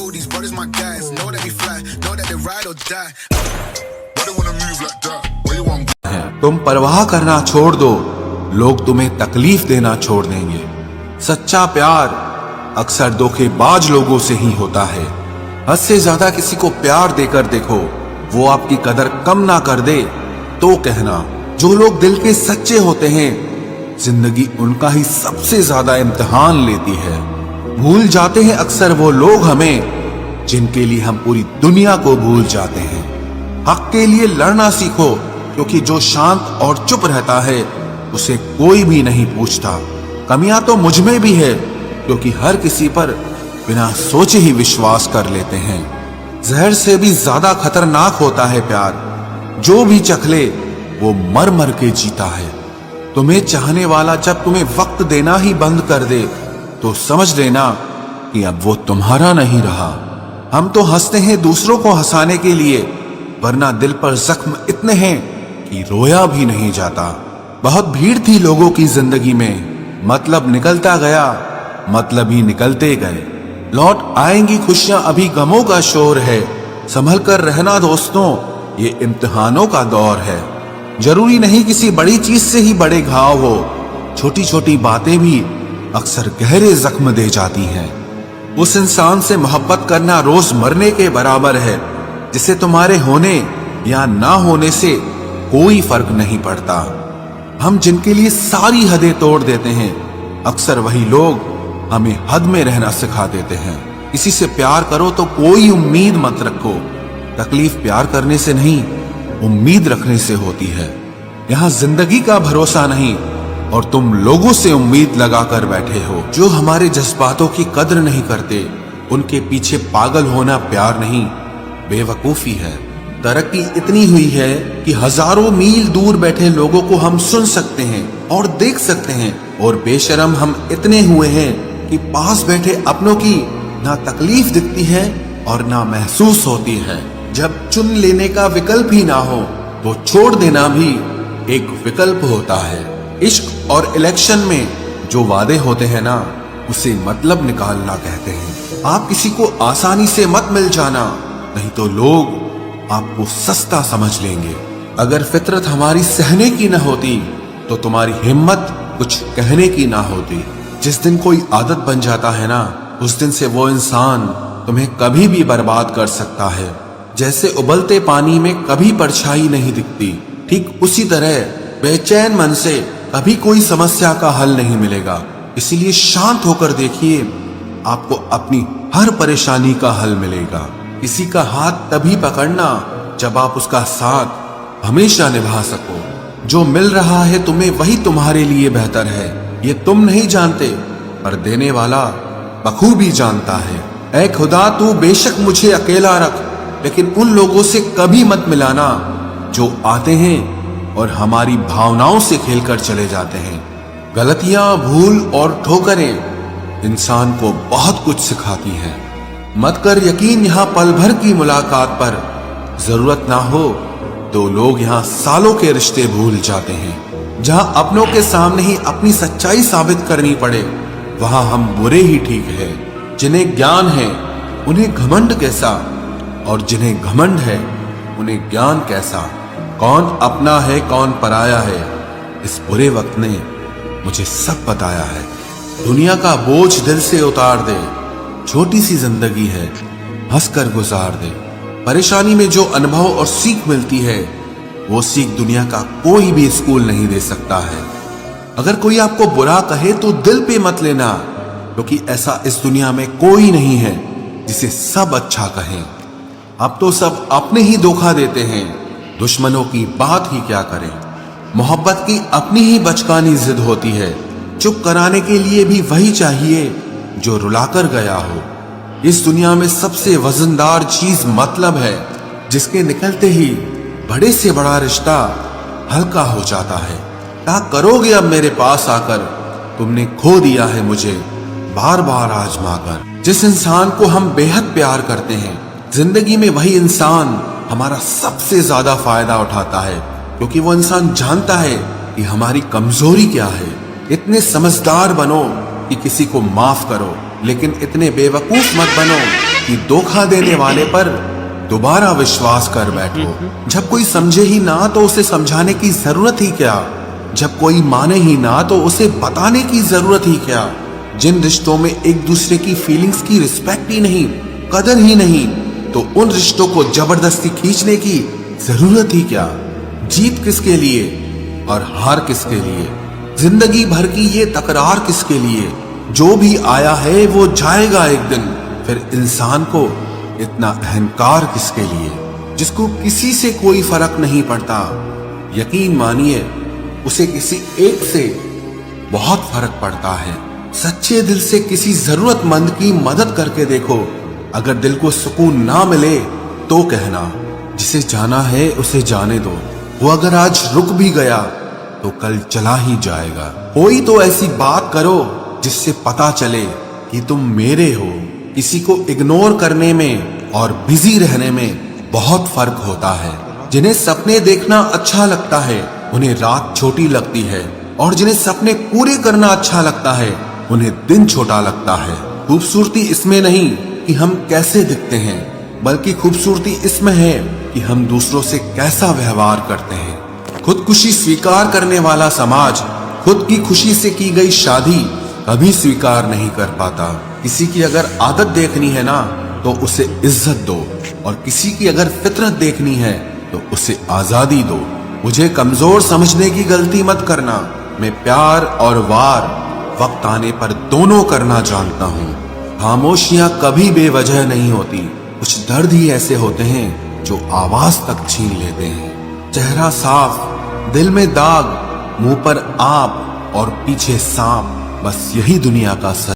know these brothers my guys. Know that we fly, know that they ride or die. Why they wanna move like that? Where you want? तुम परवाह करना छोड़ दो, लोग तुम्हें तकलीफ देना छोड़ देंगे। सच्चा प्यार अक्सर धोखेबाज लोगों से ही होता है। हद से ज्यादा किसी को प्यार देकर देखो, वो आपकी कदर कम ना कर दे तो कहना। जो लोग दिल के सच्चे होते हैं, जिंदगी उनका ही सबसे ज्यादा इम्तिहान लेती है। भूल जाते हैं अक्सर वो लोग हमें, जिनके लिए हम पूरी दुनिया को भूल जाते हैं। हक के लिए लड़ना सीखो, क्योंकि जो शांत और चुप रहता है उसे कोई भी नहीं पूछता। कमियां तो मुझ में भी है, क्योंकि हर किसी पर बिना सोचे ही विश्वास कर लेते हैं। जहर से भी ज्यादा खतरनाक होता है प्यार। जो भी चख ले वो मर मर के जीता है। तुम्हें चाहने वाला जब तुम्हें वक्त देना ही बंद कर दे, तो समझ लेना कि अब वो तुम्हारा नहीं रहा। हम तो हंसते हैं दूसरों को हंसाने के लिए, वरना दिल पर जख्म इतने हैं कि रोया भी नहीं जाता। बहुत भीड़ थी लोगों की जिंदगी में, मतलब निकलता गया, मतलब ही निकलते गए। लौट आएंगी खुशियां, अभी गमों का शोर है। संभल कर रहना दोस्तों, ये इम्तिहानों का दौर है। जरूरी नहीं किसी बड़ी चीज से ही बड़े घाव हो, छोटी छोटी बातें भी अक्सर गहरे जख्म दे जाती हैं। उस इंसान से मोहब्बत करना रोज मरने के बराबर है, जिसे तुम्हारे होने या ना होने से कोई फर्क नहीं पड़ता। हम जिनके लिए सारी हदें तोड़ देते हैं, अक्सर वही लोग हमें हद में रहना सिखा देते हैं। किसी से प्यार करो तो कोई उम्मीद मत रखो। तकलीफ प्यार करने से नहीं, उम्मीद रखने से होती है। यहाँ जिंदगी का भरोसा नहीं, और तुम लोगों से उम्मीद लगा कर बैठे हो। जो हमारे जज्बातों की कद्र नहीं करते, उनके पीछे पागल होना प्यार नहीं, बेवकूफी है। तरक्की इतनी हुई है कि हजारों मील दूर बैठे लोगों को हम सुन सकते हैं और देख सकते हैं, और बेशरम हम इतने हुए हैं कि पास बैठे अपनों की ना तकलीफ दिखती है और ना महसूस होती है। जब चुन लेने का विकल्प ही ना हो, तो छोड़ देना भी एक विकल्प होता है। इश्क और इलेक्शन में जो वादे होते हैं ना, उसे मतलब निकालना कहते हैं। आप किसी को आसानी से मत मिल जाना, नहीं तो लोग आपको सस्ता समझ लेंगे। अगर फितरत हमारी सहने की न होती, तो तुम्हारी हिम्मत कुछ कहने की ना होती। जिस दिन कोई आदत बन जाता है ना, उस दिन से वो इंसान तुम्हें कभी भी बर्बाद कर सकता है। जैसे उबलते पानी में कभी परछाई नहीं दिखती, ठीक उसी तरह बेचैन मन से कभी कोई समस्या का हल नहीं मिलेगा। इसीलिए शांत होकर देखिए, आपको अपनी हर परेशानी का हल मिलेगा। किसी का हाथ तभी पकड़ना जब आप उसका साथ हमेशा निभा सको। जो मिल रहा है तुम्हें, वही तुम्हारे लिए बेहतर है। ये तुम नहीं जानते, पर देने वाला बखूबी जानता है। ऐ खुदा, तू बेशक मुझे अकेला रख, लेकिन उन लोगों से कभी मत मिलाना जो आते हैं और हमारी भावनाओं से खेलकर चले जाते हैं। गलतियां, भूल और ठोकरें इंसान को बहुत कुछ सिखाती हैं। मत कर यकीन यहाँ पल भर की मुलाकात पर, जरूरत ना हो तो लोग यहाँ सालों के रिश्ते भूल जाते हैं। जहां अपनों के सामने ही अपनी सच्चाई साबित करनी पड़े, वहां हम बुरे ही ठीक है। जिन्हें ज्ञान है उन्हें घमंड कैसा, और जिन्हें घमंड है उन्हें ज्ञान कैसा। कौन अपना है कौन पराया है, इस बुरे वक्त ने मुझे सब बताया है। दुनिया का बोझ दिल से उतार दे, छोटी सी जिंदगी है, हंसकर गुजार दे। परेशानी में जो अनुभव और सीख मिलती है, वो सीख दुनिया का कोई भी स्कूल नहीं दे सकता है। अगर कोई आपको बुरा कहे तो दिल पे मत लेना, क्योंकि ऐसा इस दुनिया में कोई नहीं है जिसे सब अच्छा कहें। अब तो सब अपने ही धोखा देते हैं, दुश्मनों की बात ही क्या करें। मोहब्बत की अपनी ही बचकानी जिद होती है, चुप कराने के लिए भी वही चाहिए जो रुलाकर गया हो। इस दुनिया में सबसे वजनदार चीज मतलब है, जिसके निकलते ही बड़े से बड़ा रिश्ता हल्का हो जाता है। क्या करोगे अब मेरे पास आकर, तुमने खो दिया है मुझे बार बार आजमा कर। जिस इंसान को हम बेहद प्यार करते हैं, जिंदगी में वही इंसान हमारा सबसे ज्यादा फायदा उठाता है, क्योंकि वो इंसान जानता है कि हमारी कमजोरी क्या है। इतने समझदार बनो कि किसी को माफ करो, लेकिन इतने बेवकूफ मत बनो कि धोखा देने वाले पर दोबारा विश्वास कर बैठो। जब कोई समझे ही ना तो उसे समझाने की जरूरत ही क्या, जब कोई माने ही ना तो उसे बताने की जरूरत ही क्या। जिन रिश्तों में एक दूसरे की फीलिंग्स की रिस्पेक्ट ही नहीं, कदर ही नहीं, तो उन रिश्तों को जबरदस्ती खींचने की जरूरत ही क्या। जीत किसके लिए और हार किसके लिए, जिंदगी भर की ये तकरार किसके लिए। जो भी आया है वो जाएगा एक दिन, फिर इंसान को इतना अहंकार किसके लिए, जिसको किसी से कोई फर्क नहीं पड़ता। यकीन मानिए उसे किसी एक से बहुत फर्क पड़ता है। सच्चे दिल से किसी जरूरतमंद की मदद करके देखो। अगर दिल को सुकून ना मिले तो कहना, जिसे जाना है उसे जाने दो। वो अगर आज रुक भी गया तो कल चला ही जाएगा। कोई तो ऐसी बात करो जिससे पता चले कि तुम मेरे हो। किसी को इग्नोर करने में और बिजी रहने में बहुत फर्क होता है। जिन्हें सपने देखना अच्छा लगता है उन्हें रात छोटी लगती है, और जिन्हें सपने पूरे करना अच्छा लगता है उन्हें दिन छोटा लगता है। खूबसूरती इसमें नहीं कि हम कैसे दिखते हैं, बल्कि खूबसूरती इसमें है कि हम दूसरों से कैसा व्यवहार करते हैं। खुदकुशी स्वीकार करने वाला समाज खुद की खुशी से की गई शादी कभी स्वीकार नहीं कर पाता। किसी की अगर आदत देखनी है ना तो उसे इज्जत दो, और किसी की अगर फितरत देखनी है तो उसे आजादी दो। मुझे कमजोर समझने की गलती मत करना। मैं प्यार और वार वक्त आने पर दोनों करना जानता हूँ। खामोशियां कभी बेवजह नहीं होती। कुछ दर्द ही ऐसे होते हैं जो आवाज तक छीन लेते हैं। चेहरा साफ, दिल में दाग, मुंह पर आप और पीछे सांप, बस यही दुनिया का सच।